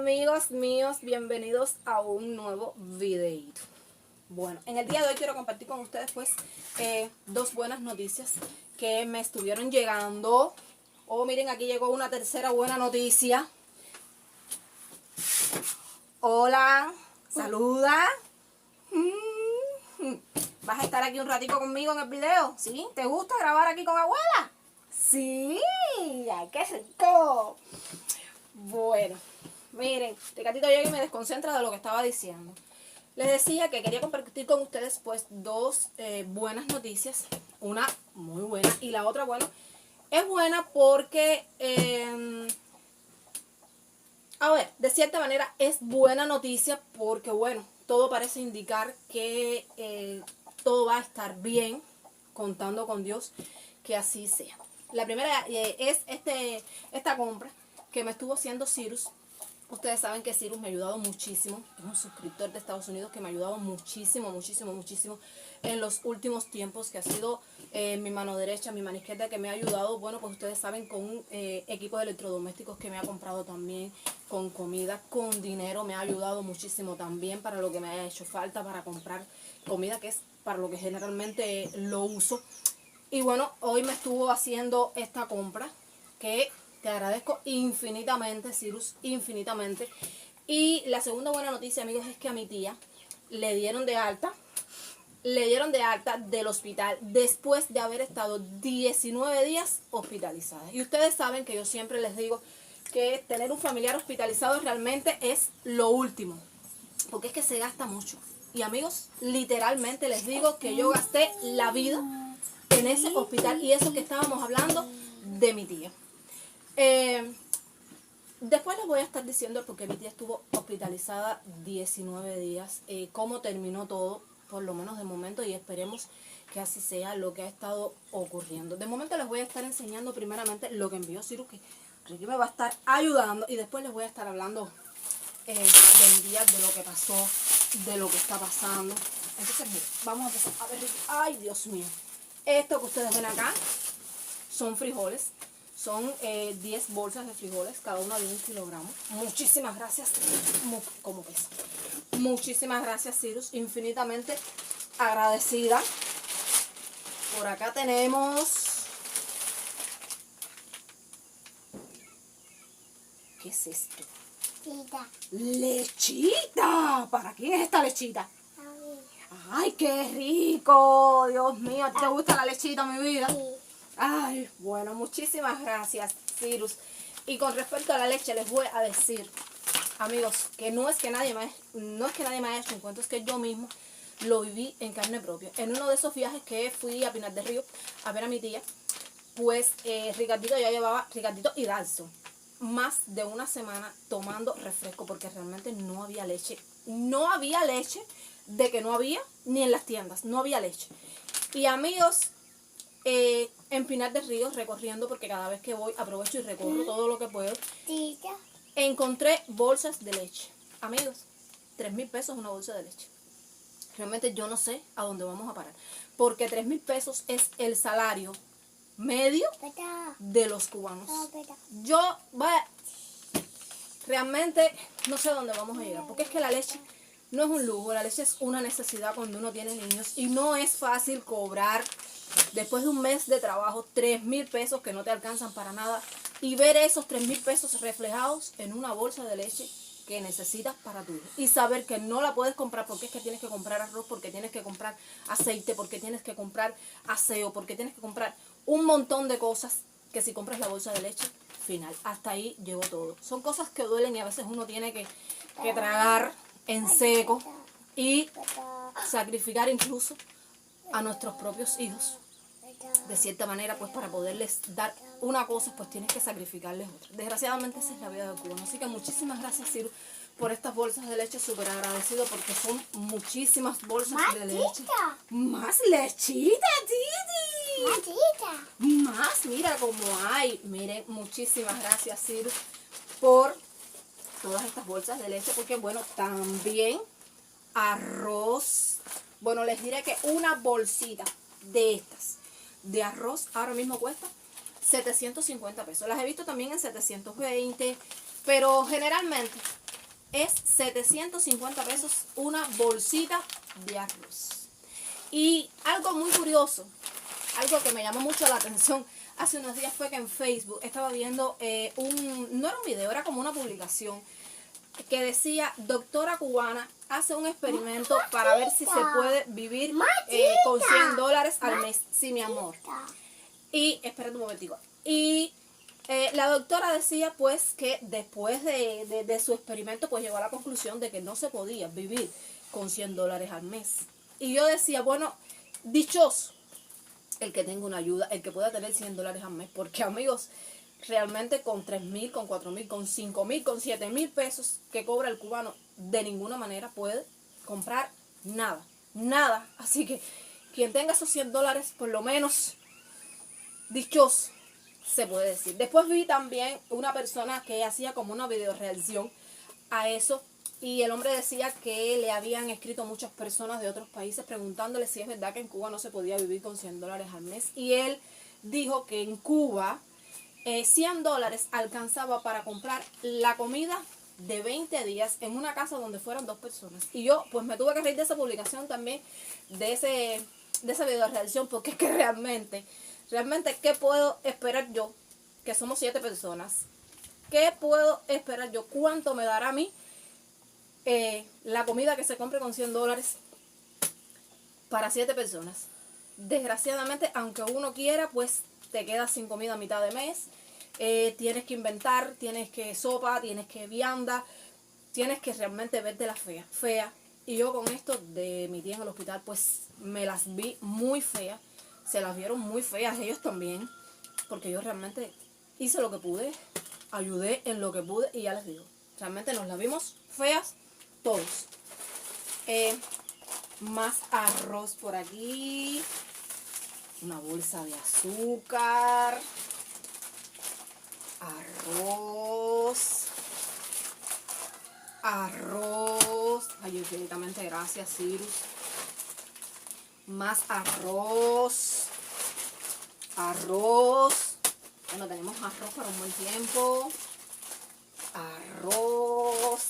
amigos míos, bienvenidos a un nuevo videito. Bueno, en el día de hoy quiero compartir con ustedes pues dos buenas noticias que me estuvieron llegando. Oh, miren, aquí llegó una tercera buena noticia. Hola, saluda. ¿Vas a estar aquí un ratico conmigo en el video? ¿Sí? ¿Te gusta grabar aquí con abuela? Sí, ¡ay, qué rico! Bueno, miren, Ricardito llega y me desconcentra de lo que estaba diciendo. Les decía que quería compartir con ustedes pues dos buenas noticias. Una muy buena y la otra, bueno, es buena porque, a ver, de cierta manera es buena noticia porque, bueno, todo parece indicar que todo va a estar bien, contando con Dios que así sea. La primera es esta compra que me estuvo haciendo Cyrus. Ustedes saben que Cyrus me ha ayudado muchísimo. Es un suscriptor de Estados Unidos que me ha ayudado muchísimo en los últimos tiempos, que ha sido mi mano derecha, mi mano izquierda, que me ha ayudado. Bueno, pues ustedes saben, con equipos electrodomésticos que me ha comprado también, con comida, con dinero. Me ha ayudado muchísimo también para lo que me haya hecho falta, para comprar comida, que es para lo que generalmente lo uso. Y bueno, hoy me estuvo haciendo esta compra que te agradezco infinitamente, Cyrus, infinitamente. Y la segunda buena noticia, amigos, es que a mi tía le dieron de alta del hospital después de haber estado 19 días hospitalizada. Y ustedes saben que yo siempre les digo que tener un familiar hospitalizado realmente es lo último, porque es que se gasta mucho. Y amigos, literalmente les digo que yo gasté la vida en ese hospital, y eso que estábamos hablando de mi tía. Después les voy a estar diciendo por qué mi tía estuvo hospitalizada 19 días, cómo terminó todo, por lo menos de momento, y esperemos que así sea lo que ha estado ocurriendo. De momento les voy a estar enseñando primeramente lo que envió Cyrus, que Ricky me va a estar ayudando, y después les voy a estar hablando del día, de lo que pasó, de lo que está pasando. Entonces, mira, vamos a empezar. A ver, Ricky. Ay, Dios mío. Esto que ustedes ven acá son frijoles. Son 10 bolsas de frijoles, cada una de 1 kilogramo. Muchísimas gracias. ¿Cómo pesa? Muchísimas gracias, Cyrus. Infinitamente agradecida. Por acá tenemos... ¿Qué es esto? Lechita. ¡Lechita! ¿Para quién es esta lechita? ¡Ay, qué rico! Dios mío, ¿a ti te gusta la lechita, mi vida? Sí. Ay, bueno, muchísimas gracias, Cyrus. Y con respecto a la leche, les voy a decir, amigos, que no es que nadie me haya hecho un cuento, es que yo mismo lo viví en carne propia. En uno de esos viajes que fui a Pinar del Río a ver a mi tía, pues Ricardito y Dalson, más de una semana tomando refresco, porque realmente no había leche. No había leche, de que no había, ni en las tiendas, no había leche. Y amigos, en Pinar del Río, recorriendo, porque cada vez que voy aprovecho y recorro todo lo que puedo, Tita. encontré bolsas de leche. Amigos, 3.000 pesos una bolsa de leche. Realmente yo no sé a dónde vamos a parar, porque 3.000 pesos es el salario medio de los cubanos. Yo, realmente no sé a dónde vamos a llegar, porque es que la leche no es un lujo, la leche es una necesidad cuando uno tiene niños, y no es fácil cobrar después de un mes de trabajo 3.000 pesos que no te alcanzan para nada, y ver esos 3.000 pesos reflejados en una bolsa de leche que necesitas para tu hijo, y saber que no la puedes comprar porque es que tienes que comprar arroz, porque tienes que comprar aceite, porque tienes que comprar aseo, porque tienes que comprar un montón de cosas, que si compras la bolsa de leche, final, hasta ahí llegó todo. Son cosas que duelen, y a veces uno tiene que tragar en seco y sacrificar incluso a nuestros propios hijos. De cierta manera, pues para poderles dar una cosa, pues tienes que sacrificarles otra. Desgraciadamente esa es la vida del cubano. Así que muchísimas gracias, Cyrus, por estas bolsas de leche. Súper agradecido, porque son muchísimas bolsas de leche. ¡Más lechita, Titi! Más, mira cómo hay. Miren, muchísimas gracias, Cyrus, por todas estas bolsas de leche, porque bueno, también arroz. Bueno, les diré que una bolsita de estas de arroz ahora mismo cuesta 750 pesos. Las he visto también en 720, pero generalmente es 750 pesos una bolsita de arroz. Y algo muy curioso, algo que me llamó mucho la atención hace unos días fue que en Facebook estaba viendo no era un video, era como una publicación que decía: doctora cubana hace un experimento para ver si se puede vivir con $100 al mes. Sí, mi amor. Y, espérate un momentico. Y la doctora decía pues que después de su experimento pues llegó a la conclusión de que no se podía vivir con $100 al mes. Y yo decía, bueno, dichoso el que tenga una ayuda, el que pueda tener $100 al mes, porque amigos, realmente con 3.000, con 4.000, con 5.000, con 7.000 pesos que cobra el cubano, de ninguna manera puede comprar nada, nada. Así que quien tenga esos $100, por lo menos dichoso, se puede decir. Después vi también una persona que hacía como una video reacción a eso, y el hombre decía que le habían escrito muchas personas de otros países preguntándole si es verdad que en Cuba no se podía vivir con $100 al mes, y él dijo que en Cuba $100 alcanzaba para comprar la comida de 20 días en una casa donde fueran 2 personas. Y yo pues me tuve que reír de esa publicación también, de esa video reacción, porque es que realmente, ¿qué puedo esperar yo? Que somos 7 personas. ¿Qué puedo esperar yo? ¿Cuánto me dará a mí la comida que se compre con $100 para 7 personas? Desgraciadamente, aunque uno quiera, pues te quedas sin comida a mitad de mes. Tienes que inventar, tienes que sopa, tienes que vianda, tienes que realmente verte la fea. Y yo con esto de mi tía en el hospital, pues me las vi muy feas. Se las vieron muy feas ellos también, porque yo realmente hice lo que pude, ayudé en lo que pude, y ya les digo, realmente nos las vimos feas todos. Más arroz por aquí, una bolsa de azúcar, arroz, ay, infinitamente gracias, Cyrus. Más arroz, bueno, tenemos arroz para un buen tiempo, arroz,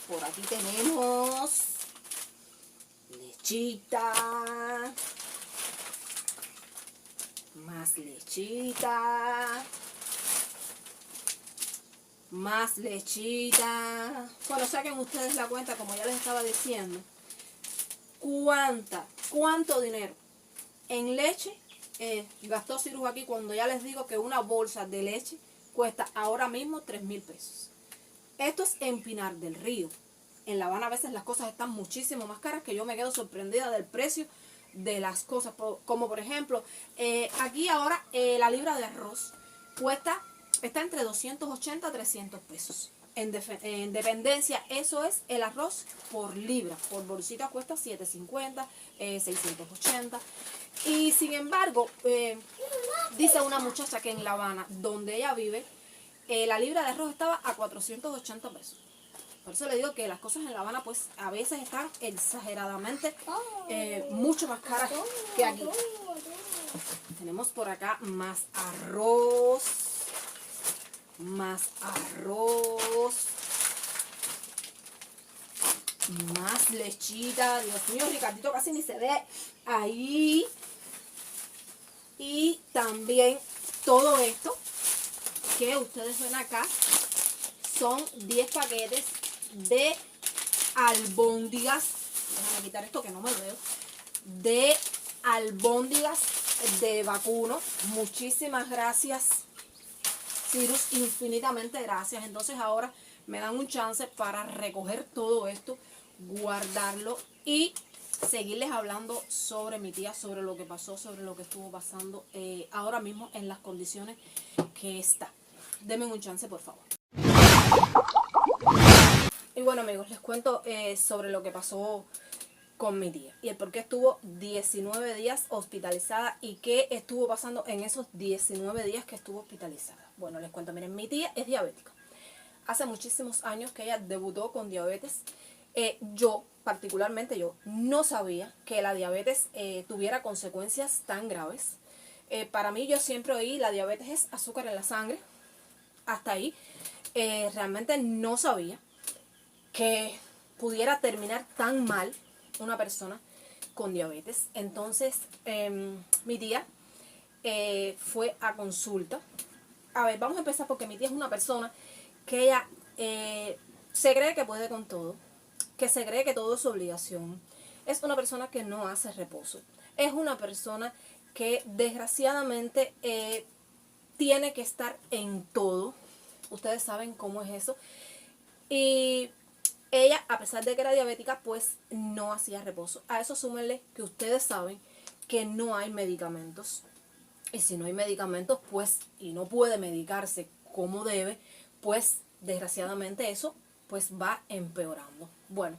por aquí tenemos lechita, más lechita, más lechita. Bueno, saquen ustedes la cuenta, como ya les estaba diciendo, cuánto dinero en leche gastó Cyrus aquí, cuando ya les digo que una bolsa de leche cuesta ahora mismo 3.000 pesos. Esto es en Pinar del Río. En La Habana a veces las cosas están muchísimo más caras, que yo me quedo sorprendida del precio de las cosas. Como por ejemplo, aquí ahora la libra de arroz está entre 280 a 300 pesos. En dependencia, eso es el arroz por libra. Por bolsita cuesta 750, 680. Y sin embargo, dice una muchacha que en La Habana, donde ella vive, la libra de arroz estaba a 480 pesos. Por eso le digo que las cosas en La Habana pues a veces están exageradamente mucho más caras que aquí. Tenemos por acá más arroz, más lechita. Dios mío, Ricardito casi ni se ve ahí. Y también todo esto que ustedes ven acá son 10 paquetes de albóndigas. Déjame quitar esto que no me veo. De albóndigas de vacuno. Muchísimas gracias, Cyrus, infinitamente gracias. Entonces ahora me dan un chance para recoger todo esto, guardarlo y seguirles hablando sobre mi tía, sobre lo que pasó, sobre lo que estuvo pasando ahora mismo en las condiciones que está. Denme un chance, por favor. Y bueno, amigos, les cuento sobre lo que pasó con mi tía y el por qué estuvo 19 días hospitalizada y qué estuvo pasando en esos 19 días que estuvo hospitalizada. Bueno, les cuento, miren, mi tía es diabética. Hace muchísimos años que ella debutó con diabetes. Yo, particularmente yo, no sabía que la diabetes tuviera consecuencias tan graves. Para mí, yo siempre oí, la diabetes es azúcar en la sangre. hasta ahí. Realmente no sabía que pudiera terminar tan mal una persona con diabetes. Entonces, mi tía fue a consulta. A ver, vamos a empezar porque mi tía es una persona que ella se cree que puede con todo, que se cree que todo es su obligación. Es una persona que no hace reposo. Es una persona que desgraciadamente tiene que estar en todo. Ustedes saben cómo es eso. Y ella, a pesar de que era diabética, pues no hacía reposo. A eso súmenle que ustedes saben que no hay medicamentos. Y si no hay medicamentos, pues, y no puede medicarse como debe, pues desgraciadamente eso pues va empeorando. Bueno,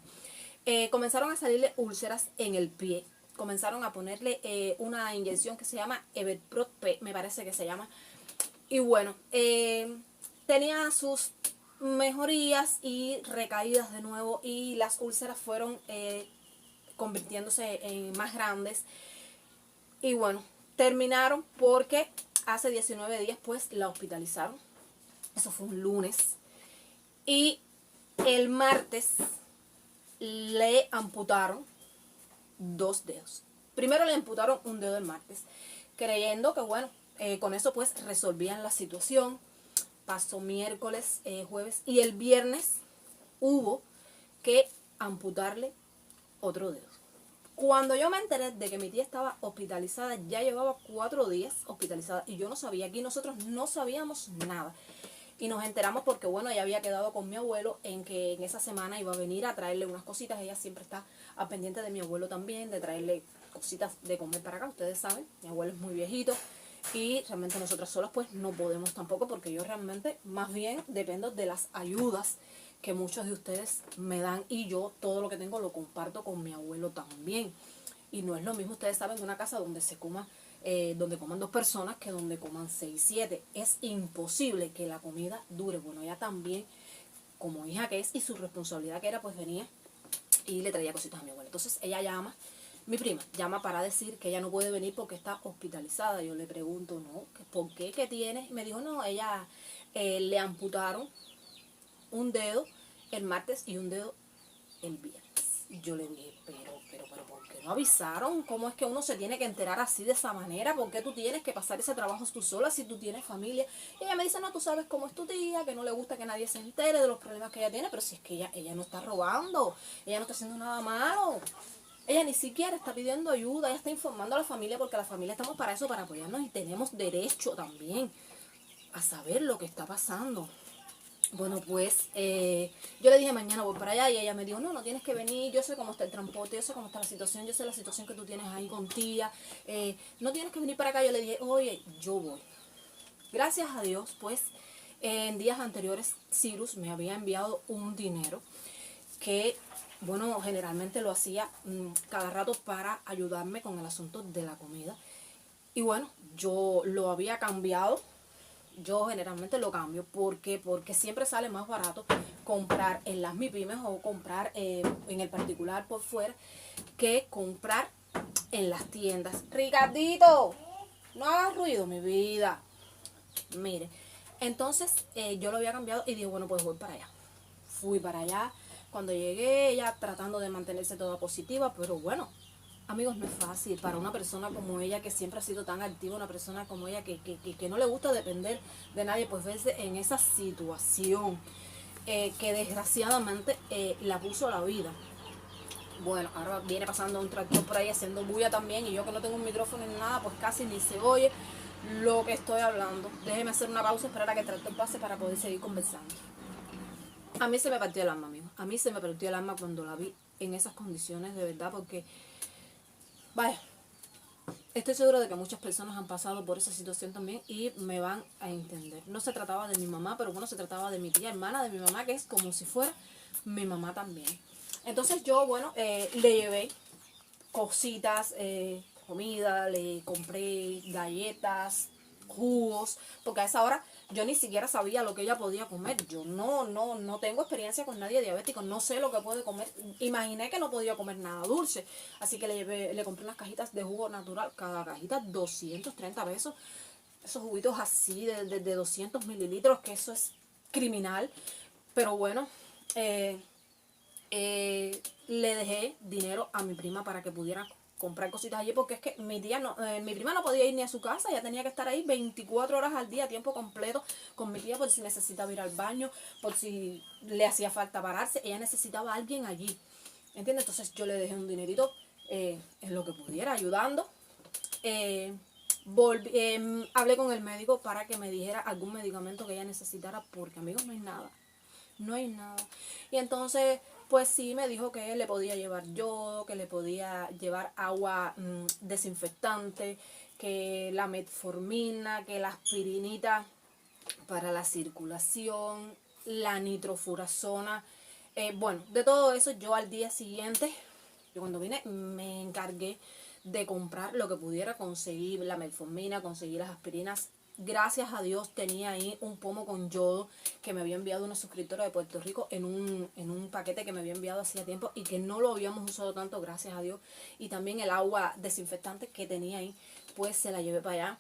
comenzaron a salirle úlceras en el pie. Comenzaron a ponerle una inyección que se llama Everprot P, me parece que se llama. Y bueno, tenía sus mejorías y recaídas de nuevo, y las úlceras fueron convirtiéndose en más grandes. Y bueno, terminaron porque hace 19 días pues la hospitalizaron. Eso fue un lunes. Y el martes le amputaron 2 dedos. Primero le amputaron un dedo el martes, creyendo que bueno, con eso pues resolvían la situación. Pasó miércoles, jueves, y el viernes hubo que amputarle otro dedo. Cuando yo me enteré de que mi tía estaba hospitalizada, ya llevaba 4 días hospitalizada y yo no sabía, aquí nosotros no sabíamos nada. Y nos enteramos porque, bueno, ella había quedado con mi abuelo en que en esa semana iba a venir a traerle unas cositas. Ella siempre está al pendiente de mi abuelo también, de traerle cositas de comer para acá. Ustedes saben, mi abuelo es muy viejito y realmente nosotras solas pues no podemos tampoco, porque yo realmente más bien dependo de las ayudas que muchos de ustedes me dan, y yo todo lo que tengo lo comparto con mi abuelo también. Y no es lo mismo, ustedes saben, una casa donde se coma, donde coman 2 personas que donde coman 6, 7. Es imposible que la comida dure. Bueno, ella también, como hija que es y su responsabilidad que era, pues venía y le traía cositas a mi abuela. Entonces ella llama, mi prima llama para decir que ella no puede venir porque está hospitalizada. Yo le pregunto, no, ¿por qué? ¿Qué tiene? Y me dijo, no, ella le amputaron un dedo el martes y un dedo el viernes. Y yo le dije, pero, ¿por qué no avisaron? ¿Cómo es que uno se tiene que enterar así de esa manera? ¿Por qué tú tienes que pasar ese trabajo tú sola si tú tienes familia? Y ella me dice, no, tú sabes cómo es tu tía, que no le gusta que nadie se entere de los problemas que ella tiene, pero si es que ella no está robando, ella no está haciendo nada malo. Ella ni siquiera está pidiendo ayuda, ella está informando a la familia, porque la familia estamos para eso, para apoyarnos, y tenemos derecho también a saber lo que está pasando. Bueno, pues yo le dije mañana voy para allá, y ella me dijo, no, no tienes que venir, yo sé cómo está el transporte, yo sé cómo está la situación, yo sé la situación que tú tienes ahí con tía, no tienes que venir para acá. Yo le dije, oye, yo voy. Gracias a Dios, pues en días anteriores Cyrus me había enviado un dinero que, bueno, generalmente lo hacía cada rato para ayudarme con el asunto de la comida. Y bueno, yo lo había cambiado. Yo generalmente lo cambio porque siempre sale más barato comprar en las MIPYMES o comprar en el particular por fuera, que comprar en las tiendas. Ricardito, no hagas ruido, mi vida. Mire, entonces yo lo había cambiado y dije, bueno, pues voy para allá. Fui para allá. Cuando llegué, ella tratando de mantenerse toda positiva, pero bueno, amigos, no es fácil para una persona como ella, que siempre ha sido tan activa, una persona como ella que no le gusta depender de nadie, pues verse en esa situación que desgraciadamente la puso a la vida. Bueno, ahora viene pasando un tractor por ahí haciendo bulla también, y yo que no tengo un micrófono ni nada, pues casi ni se oye lo que estoy hablando. Déjeme hacer una pausa, esperar a que el tractor pase para poder seguir conversando. A mí se me partió el alma, amigos. A mí se me partió el alma cuando la vi en esas condiciones, de verdad, porque vaya, estoy segura de que muchas personas han pasado por esa situación también y me van a entender. No se trataba de mi mamá, pero bueno, se trataba de mi tía hermana de mi mamá, que es como si fuera mi mamá también. Entonces yo, bueno, le llevé cositas, comida, le compré galletas, jugos, porque a esa hora yo ni siquiera sabía lo que ella podía comer. Yo no tengo experiencia con nadie diabético, no sé lo que puede comer. Imaginé que no podía comer nada dulce, así que le compré unas cajitas de jugo natural, cada cajita 230 pesos. esos juguitos así de 200 mililitros, que eso es criminal. Pero bueno, le dejé dinero a mi prima para que pudiera comprar cositas allí, porque es que mi prima no podía ir ni a su casa, ella tenía que estar ahí 24 horas al día, tiempo completo, con mi tía, por si necesitaba ir al baño, por si le hacía falta pararse, ella necesitaba a alguien allí, ¿entiendes? Entonces yo le dejé un dinerito en lo que pudiera, ayudando. Hablé con el médico para que me dijera algún medicamento que ella necesitara, porque amigos, no hay nada. No hay nada. Y entonces, pues sí, me dijo que le podía llevar yodo, que le podía llevar agua desinfectante, que la metformina, que la aspirinita para la circulación, la nitrofurazona. Bueno, de todo eso yo al día siguiente, yo cuando vine, me encargué de comprar lo que pudiera, conseguir la metformina, conseguir las aspirinas. Gracias a Dios tenía ahí un pomo con yodo que me había enviado una suscriptora de Puerto Rico en un paquete que me había enviado hacía tiempo y que no lo habíamos usado tanto, gracias a Dios. Y también el agua desinfectante que tenía ahí, pues se la llevé para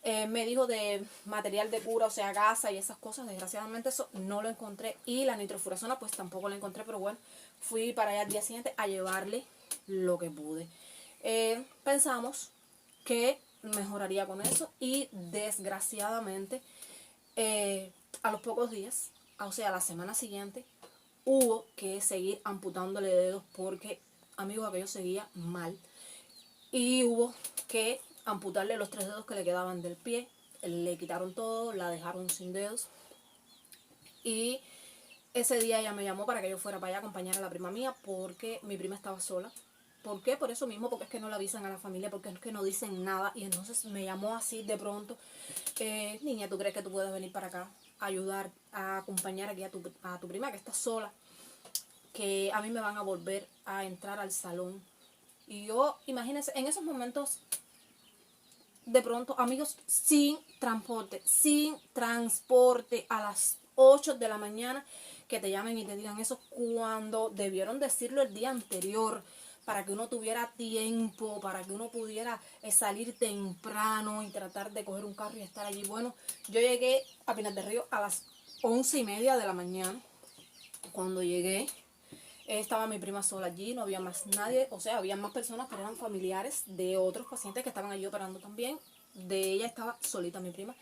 allá. Me dijo de material de cura, o sea, gasa y esas cosas. Desgraciadamente eso no lo encontré. Y la nitrofurazona pues tampoco la encontré, pero bueno, fui para allá al día siguiente a llevarle lo que pude. Pensamos que mejoraría con eso y desgraciadamente a los pocos días, o sea, la semana siguiente, hubo que seguir amputándole dedos porque, amigos, aquello seguía mal. Y hubo que amputarle los 3 dedos que le quedaban del pie. Le quitaron todo, la dejaron sin dedos. Y ese día ella me llamó para que yo fuera para allá a acompañar a la prima mía porque mi prima estaba sola. ¿Por qué? Por eso mismo, porque es que no le avisan a la familia, porque es que no dicen nada. Y entonces me llamó así de pronto. Niña, ¿tú crees que tú puedes venir para acá a ayudar, a acompañar aquí a tu prima que está sola? Que a mí me van a volver a entrar al salón. Y yo, imagínense, en esos momentos, de pronto, amigos, sin transporte a las 8 de la mañana, que te llamen y te digan eso cuando debieron decirlo el día anterior, para que uno tuviera tiempo, para que uno pudiera salir temprano y tratar de coger un carro y estar allí. Bueno, yo llegué a Pinar del Río a las 11:30 de la mañana. Cuando llegué, estaba mi prima sola allí, no había más nadie, o sea, había más personas, pero eran familiares de otros pacientes que estaban allí operando también. De ella estaba solita mi prima.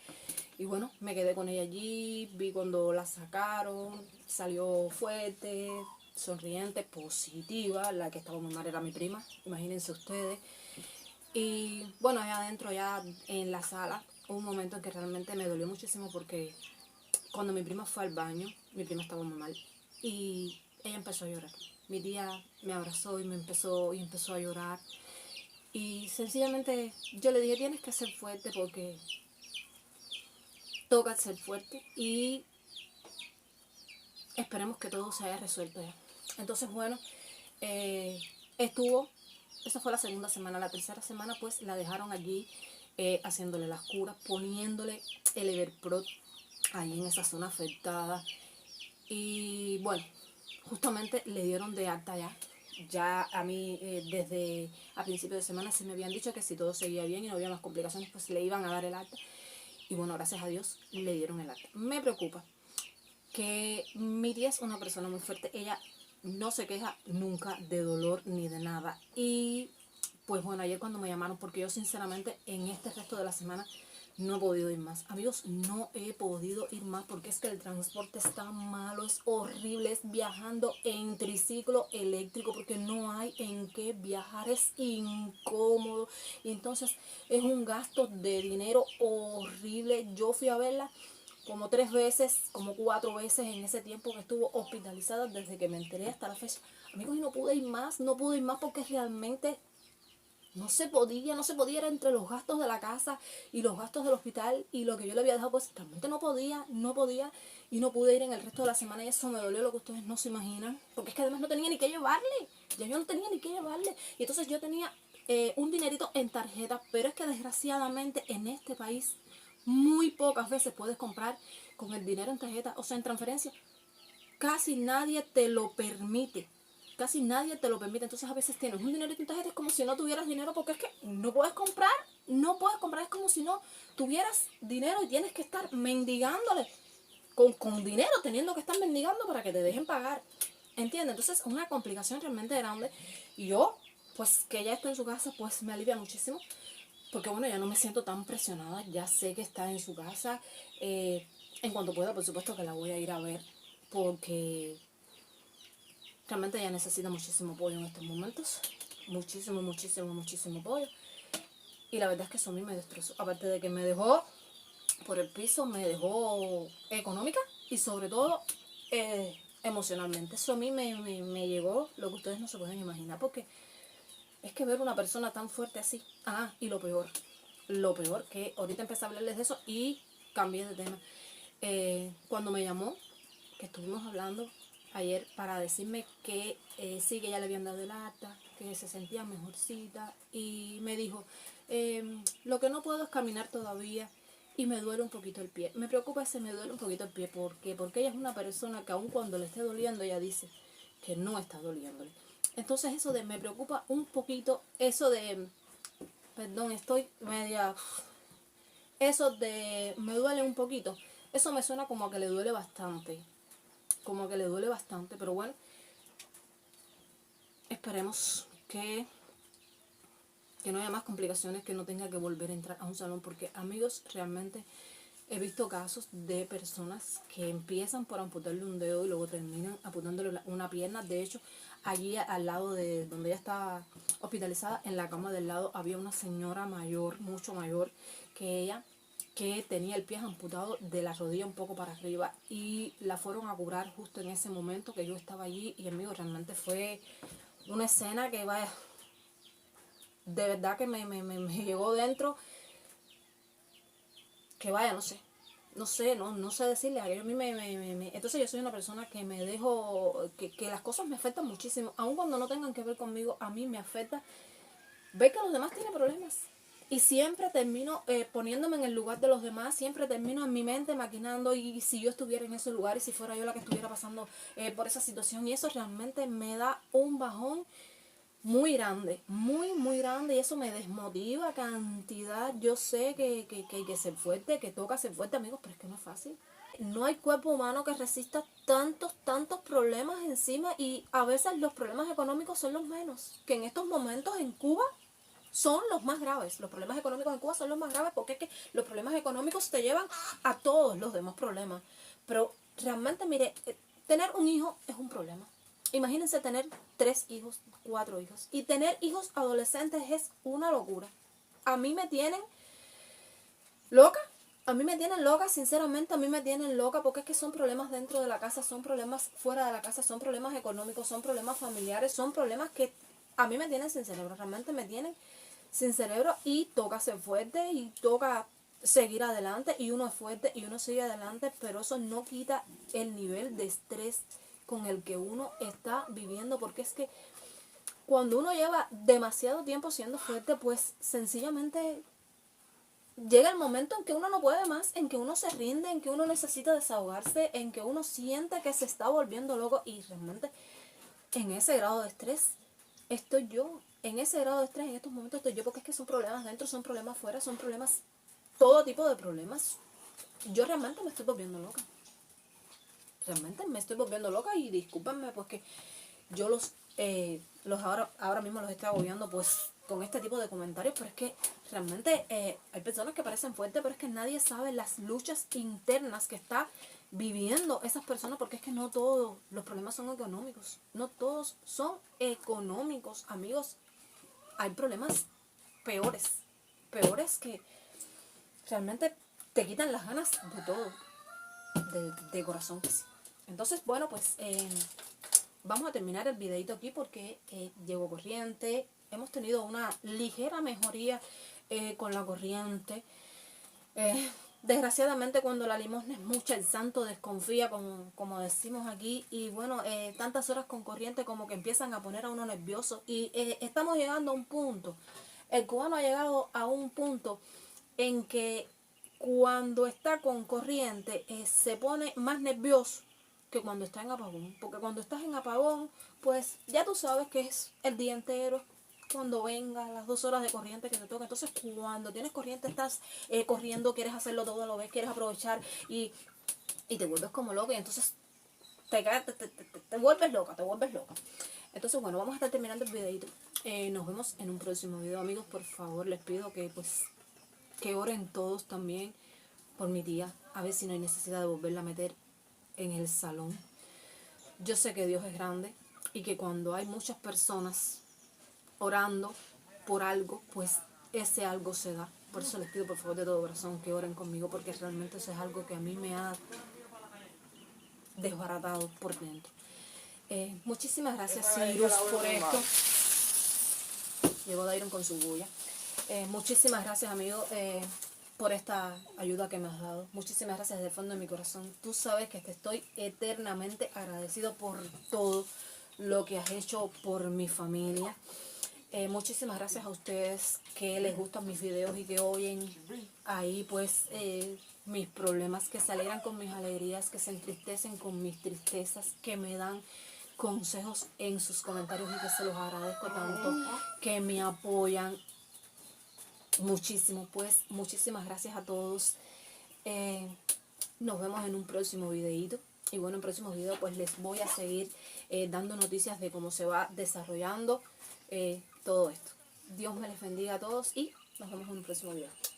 Y bueno, me quedé con ella allí, vi cuando la sacaron, salió fuerte, sonriente, positiva. La que estaba muy mal era mi prima, imagínense ustedes. Y bueno, allá adentro, ya en la sala, hubo un momento en que realmente me dolió muchísimo porque cuando mi prima fue al baño, mi prima estaba muy mal y ella empezó a llorar. Mi tía me abrazó y empezó a llorar. Y sencillamente yo le dije, tienes que ser fuerte porque toca ser fuerte y esperemos que todo se haya resuelto ya. Entonces, bueno, eh, estuvo, esa fue la segunda semana. La tercera semana pues la dejaron allí haciéndole las curas, poniéndole el Everprot ahí en esa zona afectada. Y bueno, justamente le dieron de alta ya. Ya a mí desde a principios de semana se me habían dicho que si todo seguía bien y no había más complicaciones, pues le iban a dar el alta. Y bueno, gracias a Dios le dieron el alta. Me preocupa que mi tía es una persona muy fuerte. Ella no se queja nunca de dolor ni de nada. Y pues bueno, ayer cuando me llamaron, porque yo sinceramente en este resto de la semana no he podido ir más. Amigos, no he podido ir más porque es que el transporte está malo, es horrible, es viajando en triciclo eléctrico porque no hay en qué viajar, es incómodo. Y entonces es un gasto de dinero horrible. Yo fui a verla como 3 veces, como 4 veces en ese tiempo que estuvo hospitalizada desde que me enteré hasta la fecha. Amigos, y no pude ir más, no pude ir más porque realmente no se podía, era entre los gastos de la casa y los gastos del hospital y lo que yo le había dejado, pues realmente no podía y no pude ir en el resto de la semana y eso me dolió lo que ustedes no se imaginan, porque es que además no tenía ni qué llevarle, ya yo no tenía ni qué llevarle y entonces yo tenía un dinerito en tarjeta, pero es que desgraciadamente en este país muy pocas veces puedes comprar con el dinero en tarjeta, o sea en transferencia, casi nadie te lo permite. casi nadie te lo permite. Entonces a veces tienes un dinerito en tarjeta, es como si no tuvieras dinero, porque es que no puedes comprar, es como si no tuvieras dinero y tienes que estar mendigándole con dinero, teniendo que estar mendigando para que te dejen pagar. ¿Entiendes? Entonces una complicación realmente grande. Y yo, pues que ella está en su casa, pues me alivia muchísimo. Porque bueno, ya no me siento tan presionada, ya sé que está en su casa. En cuanto pueda, por supuesto que la voy a ir a ver, porque realmente ella necesita muchísimo apoyo en estos momentos. Muchísimo, muchísimo, muchísimo apoyo. Y la verdad es que eso a mí me destrozó. Aparte de que me dejó por el piso, me dejó económica y sobre todo emocionalmente. Eso a mí me llegó lo que ustedes no se pueden imaginar, porque es que ver una persona tan fuerte así. Ah, y lo peor que ahorita empecé a hablarles de eso y cambié de tema. Cuando me llamó, que estuvimos hablando ayer para decirme que sí, que ya le habían dado el alta, que se sentía mejorcita, y me dijo, lo que no puedo es caminar todavía y me duele un poquito el pie. Me preocupa ese me duele un poquito el pie, porque ella es una persona que aun cuando le esté doliendo, ella dice que no está doliéndole. Entonces eso de me preocupa un poquito, eso de, perdón, estoy media, eso de me duele un poquito, eso me suena como a que le duele bastante, pero bueno, esperemos que no haya más complicaciones, que no tenga que volver a entrar a un salón, porque amigos, realmente he visto casos de personas que empiezan por amputarle un dedo y luego terminan amputándole una pierna. De hecho, allí al lado de donde ella estaba hospitalizada, en la cama del lado, había una señora mayor, mucho mayor que ella, que tenía el pie amputado de la rodilla un poco para arriba, y la fueron a curar justo en ese momento que yo estaba allí. Y amigo, realmente fue una escena que vaya, de verdad que me llegó dentro, que vaya, no sé decirle. A mí entonces yo soy una persona que me dejo, que las cosas me afectan muchísimo, aun cuando no tengan que ver conmigo. A mí me afecta ver que los demás tienen problemas. Y siempre termino poniéndome en el lugar de los demás, siempre termino en mi mente maquinando, y si yo estuviera en ese lugar y si fuera yo la que estuviera pasando por esa situación. Y eso realmente me da un bajón muy grande, muy, muy grande, y eso me desmotiva cantidad. Yo sé que hay que ser fuerte, que toca ser fuerte, amigos, pero es que no es fácil. No hay cuerpo humano que resista tantos, tantos problemas encima, y a veces los problemas económicos son los menos, que en estos momentos en Cuba son los más graves. Los problemas económicos en Cuba son los más graves, porque es que los problemas económicos te llevan a todos los demás problemas. Pero realmente, mire, tener un hijo es un problema. Imagínense tener 3 hijos, 4 hijos. Y tener hijos adolescentes es una locura. A mí me tienen loca. A mí me tienen loca, sinceramente, a mí me tienen loca, porque es que son problemas dentro de la casa, son problemas fuera de la casa, son problemas económicos, son problemas familiares, son problemas que a mí me tienen sin cerebro, realmente me tienen sin cerebro. Y toca ser fuerte y toca seguir adelante, y uno es fuerte y uno sigue adelante, pero eso no quita el nivel de estrés con el que uno está viviendo, porque es que cuando uno lleva demasiado tiempo siendo fuerte, pues sencillamente llega el momento en que uno no puede más, en que uno se rinde, en que uno necesita desahogarse, en que uno siente que se está volviendo loco. Y realmente en ese grado de estrés estoy yo, en ese grado de estrés en estos momentos estoy yo, porque es que son problemas dentro, son problemas fuera, son problemas, todo tipo de problemas. Yo realmente me estoy volviendo loca. Realmente me estoy volviendo loca, y discúlpenme, pues que yo los ahora mismo los estoy agobiando pues con este tipo de comentarios, pero es que realmente hay personas que parecen fuertes, pero es que nadie sabe las luchas internas que está viviendo esas personas, porque es que no todos los problemas son económicos, no todos son económicos, amigos. Hay problemas peores, peores, que realmente te quitan las ganas de todo, de corazón que sí. Entonces, bueno, pues vamos a terminar el videito aquí, porque llegó corriente. Hemos tenido una ligera mejoría con la corriente. Desgraciadamente, cuando la limosna es mucha, el santo desconfía, como decimos aquí. Y bueno, tantas horas con corriente como que empiezan a poner a uno nervioso. Y estamos llegando a un punto. El cubano ha llegado a un punto en que cuando está con corriente se pone más nervioso que cuando está en apagón. Porque cuando estás en apagón, pues ya tú sabes que es el día entero, cuando venga, las 2 horas de corriente que te toca. Entonces, cuando tienes corriente, estás corriendo, quieres hacerlo todo a la vez, quieres aprovechar y te vuelves como loca. Y entonces te vuelves loca, te vuelves loca. Entonces, bueno, vamos a estar terminando el videito. Nos vemos en un próximo video, amigos. Por favor, les pido que pues que oren todos también por mi tía, a ver si no hay necesidad de volverla a meter en el salón. Yo sé que Dios es grande y que cuando hay muchas personas orando por algo, pues ese algo se da. Por eso les pido por favor de todo corazón que oren conmigo, porque realmente eso es algo que a mí me ha desbaratado por dentro. Muchísimas gracias, Cyrus, por esto. Llegó Dairon con su bulla. Muchísimas gracias, amigo, por esta ayuda que me has dado. Muchísimas gracias desde el fondo de mi corazón. Tú sabes que te estoy eternamente agradecido por todo lo que has hecho por mi familia. Muchísimas gracias a ustedes que les gustan mis videos y que oyen ahí pues mis problemas, que se alegran con mis alegrías, que se entristecen con mis tristezas, que me dan consejos en sus comentarios y que se los agradezco tanto, que me apoyan muchísimo. Pues muchísimas gracias a todos. Nos vemos en un próximo videito. Y bueno, en próximos videos pues les voy a seguir dando noticias de cómo se va desarrollando todo esto. Dios me les bendiga a todos y nos vemos en un próximo video.